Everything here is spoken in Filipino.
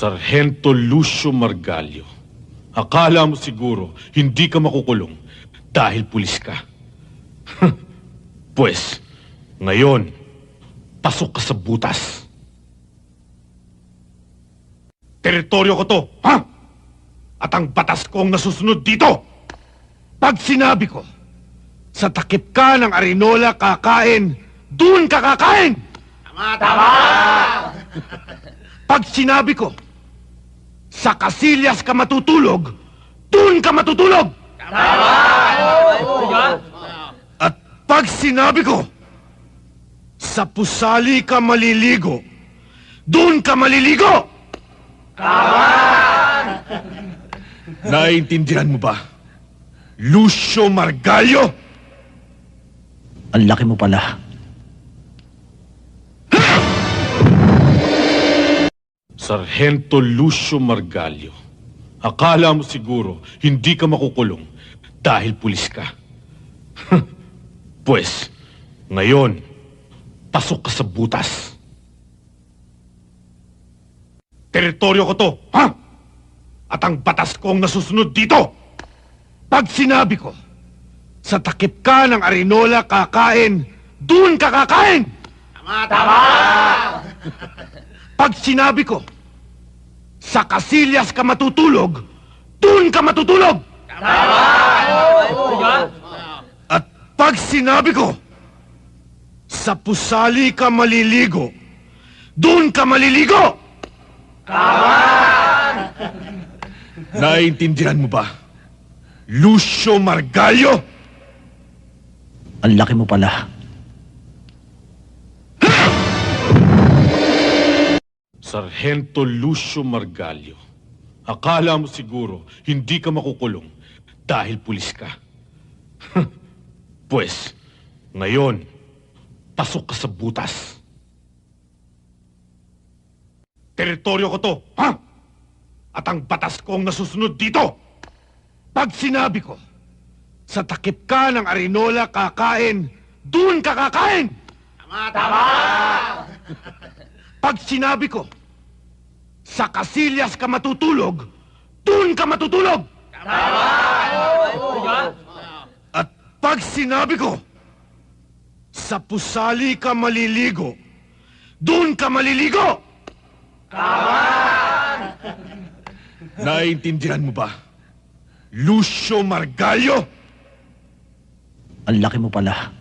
Sargento Lucio Margalio, akala mo siguro hindi ka makukulong dahil pulis ka. Pues, ngayon, pasok ka sa butas. Teritoryo ko to, ha? At ang batas ko ang nasusunod dito. Pag sinabi ko, sa takip ka ng Arinola kakain, dun ka kakain! Tama! Pag sinabi ko, sa Casillas ka matutulog, dun ka matutulog! At pag sinabi ko, sa Pusali ka maliligo, dun ka maliligo! Naiintindihan mo ba, Lucio Margalio? Ang laki mo pala. Sargento Lucio Margalio, akala mo siguro hindi ka makukulong dahil pulis ka. Pues, ngayon, pasok ka sa butas. Teritoryo ko to, ha? At ang batas ko ang nasusunod dito. Pag sinabi ko, sa takip ka ng Arinola kakain, dun ka kakain! Tama! Pag sinabi ko, sa Casillas ka matutulog, dun ka matutulog! At pag sinabi ko, sa Pusali ka maliligo, dun ka maliligo! Naiintindihan mo ba, Lucio Margalio? Ang laki mo pala. Sargento Lucio Margalio, akala mo siguro hindi ka makukulong dahil pulis ka. Pues, ngayon, pasok ka sa butas. Teritoryo ko to, ha? At ang batas ko ang nasusunod dito. Pag sinabi ko, sa takip ka ng Arinola kakain, dun ka kakain! Tama! Pag sinabi ko, sa Casillas ka matutulog, dun ka matutulog! At pag sinabi ko, sa Pusali ka maliligo, dun ka maliligo! Naiintindihan mo ba, Lucio Margalio? Ang laki mo pala.